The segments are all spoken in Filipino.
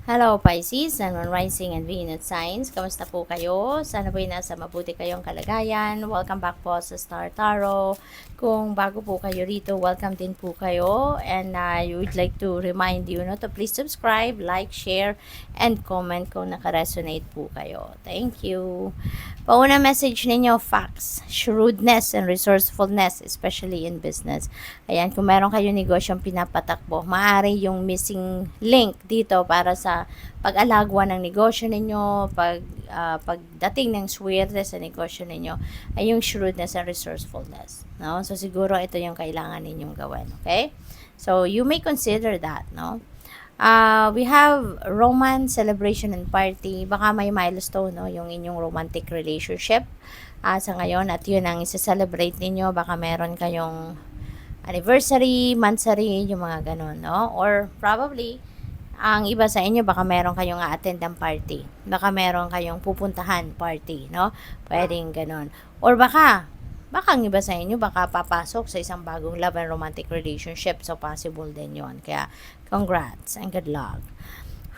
Hello Pisces, Sun, Moon, Rising and Venus signs. Kamusta po kayo? Sana po'y nasa mabuti kayong kalagayan. Welcome back po sa Star Tarot. Kung bago po kayo rito, welcome din po kayo. And I would like to remind you to please subscribe, like, share, and comment kung nakaresonate po kayo. Thank you. Pauna message ninyo, facts, shrewdness, and resourcefulness, especially in business. Ayan, kung meron kayong negosyong pinapatakbo, maaari yung missing link dito para sa pag-alagwa ng negosyo ninyo, pagdating ng swerte sa negosyo ninyo, ay yung shrewdness and resourcefulness. No? So, siguro ito yung kailangan ninyong gawin. Okay? So, you may consider that, no? We have romance, celebration, and party. Baka may milestone, no? Yung inyong romantic relationship sa ngayon. At yun ang isa-celebrate ninyo. Baka meron kayong anniversary, monthsary, yung mga ganun, no? Or probably, ang iba sa inyo, baka meron kayong a-attend ng party. Baka meron kayong pupuntahan party, no? Pwedeng ganun. Or baka ang iba sa inyo, baka papasok sa isang bagong love and romantic relationship. So, possible din yon. Kaya, congrats and good luck.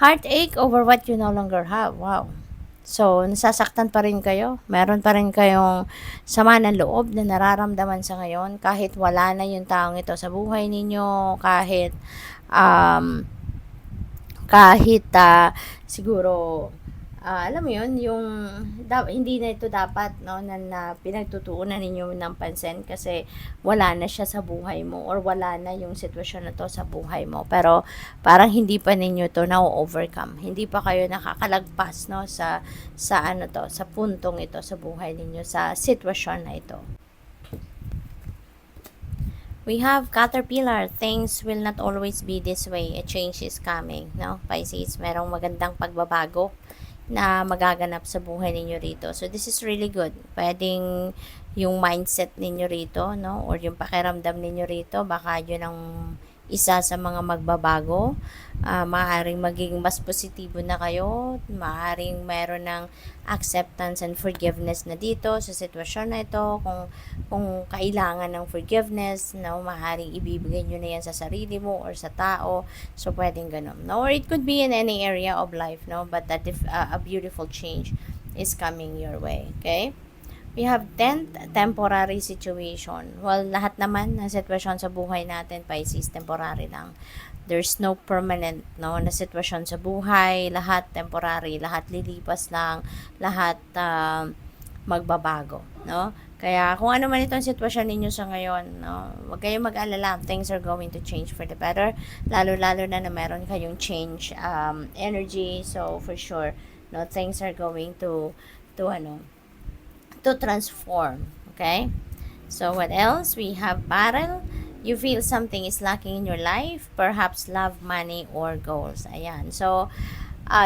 Heartache over what you no longer have. Wow. So, nasasaktan pa rin kayo. Meron pa rin kayong sama ng loob na nararamdaman sa ngayon. Kahit wala na yung taong ito sa buhay ninyo. Um, siguro alam mo yun, yung hindi na ito dapat, no, na pinagtutuunan ninyo ng pansin kasi wala na siya sa buhay mo or wala na yung sitwasyon na to sa buhay mo. Pero parang hindi pa ninyo to na-overcome. Hindi pa kayo nakakalagpas, no, sa sa puntong ito sa buhay ninyo, sa sitwasyon na ito. We have Caterpillar. Things will not always be this way. A change is coming, no? Pisces, merong magandang pagbabago na magaganap sa buhay ninyo rito. So, this is really good. Pwedeng yung mindset ninyo rito, no? Or yung pakiramdam ninyo rito, baka yun ang isa sa mga magbabago. Maaaring maging mas positibo na kayo. Maaaring meron ng acceptance and forgiveness na dito sa sitwasyon na ito. Kung kailangan ng forgiveness, no, maaaring ibibigay nyo na yan sa sarili mo or sa tao. So, pwedeng ganun. No? Or it could be in any area of life, no? But that if a beautiful change is coming your way. Okay? We have 10th, temporary situation. Well, lahat naman ng sitwasyon sa buhay natin, Pisces, temporary lang. There's no permanent, no, na sitwasyon sa buhay. Lahat temporary, lahat lilipas lang, lahat magbabago, no? Kaya kung ano man itong sitwasyon ninyo sa ngayon, no, huwag kayong mag-alala. Things are going to change for the better. Lalo-lalo na meron kayong change energy. So, for sure, no, things are going to transform. Okay? So, what else? We have battle. You feel something is lacking in your life. Perhaps love, money, or goals. Ayan. So,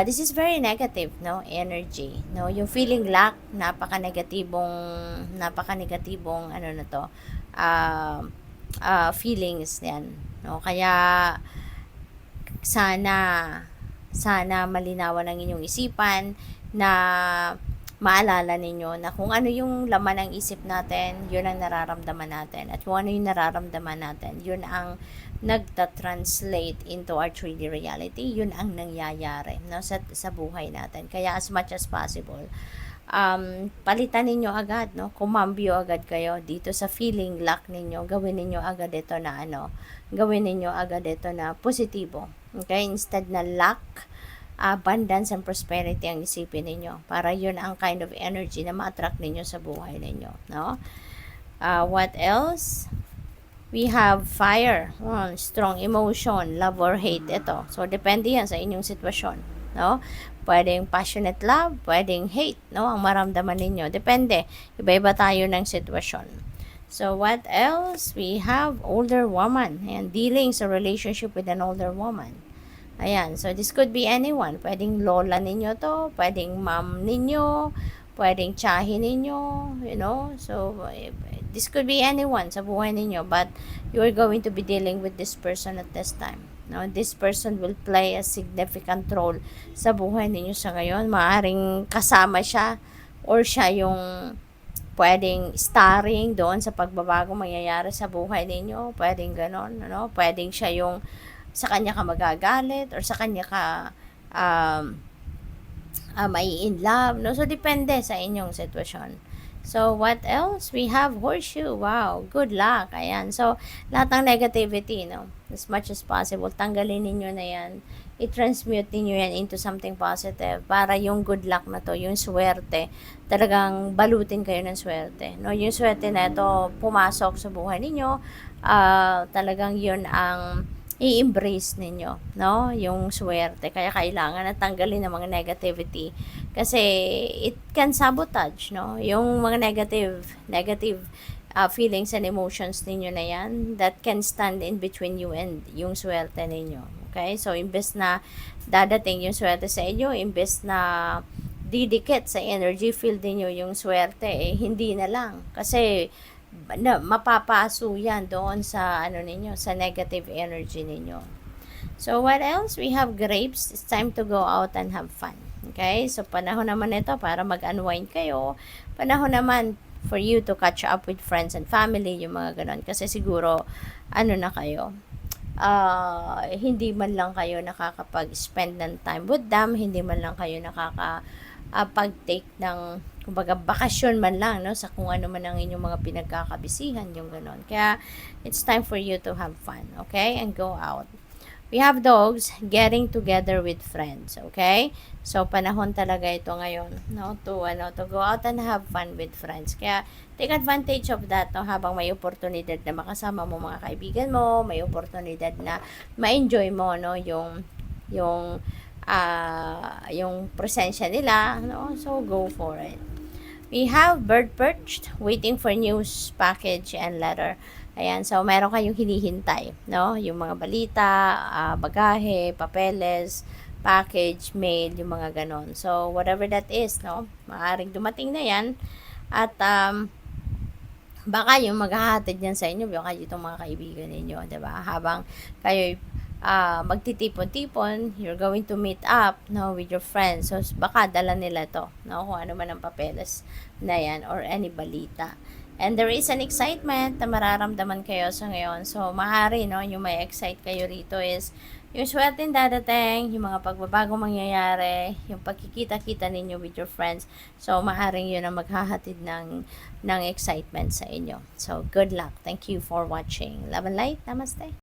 this is very negative, no? Energy. No? Yung feeling lack, napaka-negatibong, ano na to, feelings yan. No? Kaya, sana malinawan ang inyong isipan na maalala ninyo na kung ano yung laman ng isip natin, yun ang nararamdaman natin. At kung ano yung nararamdaman natin, yun ang nagta-translate into our 3D reality. Yun ang nangyayari, no, sa buhay natin. Kaya as much as possible, palitan ninyo agad, no? Kumambyo agad kayo dito sa feeling lack ninyo. Gawin ninyo agad ito na positibo. Okay? Instead na lack, abundance and prosperity ang isipin ninyo para yun ang kind of energy na ma-attract ninyo sa buhay ninyo, no? What else? We have fire, strong emotion, love or hate ito. So depende yan sa inyong sitwasyon, no? Pwedeng passionate love, pwedeng hate, no, ang maramdaman ninyo. Depende, iba-iba tayo ng sitwasyon. So what else? We have older woman and dealing sa relationship with an older woman. Ayan, so this could be anyone. Pwedeng lola ninyo to, pwedeng mom ninyo, pwedeng tsahin ninyo, you know. So, this could be anyone sa buhay ninyo, but you're going to be dealing with this person at this time. No, this person will play a significant role sa buhay ninyo sa ngayon. Maaring kasama siya or siya yung pwedeng starring doon sa pagbabago mangyayari sa buhay ninyo. Pwedeng ganon, ano? Pwedeng siya yung sa kanya ka magagalit or sa kanya ka um, may in love, no? So, depende sa inyong sitwasyon. So, what else? We have horseshoe. Wow, good luck. Ayan. So, lahat ng negativity, no? As much as possible, tanggalin ninyo na yan. I-transmute ninyo yan into something positive para yung good luck na to, yung swerte, talagang balutin kayo ng swerte. No? Yung swerte na ito, pumasok sa buhay ninyo, talagang yun ang i-embrace ninyo, no? Yung swerte. Kaya kailangan na tanggalin ang mga negativity kasi it can sabotage, no? Yung mga negative feelings and emotions ninyo na yan that can stand in between you and yung swerte ninyo. Okay? So, imbes na dadating yung swerte sa inyo, imbes na didikit sa energy field niyo yung swerte, eh, hindi na lang. Kasi mapapaso yan doon sa ano ninyo, sa negative energy ninyo. So, what else? We have grapes. It's time to go out and have fun. Okay? So, panahon naman ito para mag-unwind kayo. Panahon naman for you to catch up with friends and family, yung mga ganon. Kasi siguro, ano na kayo, hindi man lang kayo nakakapag-spend ng time with them, hindi man lang kayo pag-take ng kumbaga bakasyon man lang, no, sa kung ano man ang inyong mga pinagkakabisihan, yung ganon. Kaya it's time for you to have fun, okay, and go out. We have dogs getting together with friends, okay? So panahon talaga ito ngayon, no, to go out and have fun with friends. Kaya take advantage of that, no, habang may oportunidad na makasama mo mga kaibigan mo, may oportunidad na ma-enjoy mo, no, yung presensya nila, no? So go for it. We have bird perched waiting for news package and letter. Ayan, so meron kayong hinihintay, no? Yung mga balita, bagahe, papeles, package, mail, yung mga ganon. So whatever that is, no? Maaaring dumating na yan at baka yung maghahatid yan sa inyo, baka itong mga kaibigan ninyo, 'di ba? Habang kayo magtitipon-tipon, you're going to meet up, no, with your friends. So baka dala nila to, no, kung ano man ang papeles na yan or any balita. And there is an excitement na mararamdaman kayo sa ngayon. So maaari, no, yung may excite kayo rito is yung swerte dadating, yung mga pagbabagong mangyayari, yung pagkikita-kita ninyo with your friends. So maaring yun ang maghahatid ng excitement sa inyo. So good luck. Thank you for watching. Love and light. Namaste.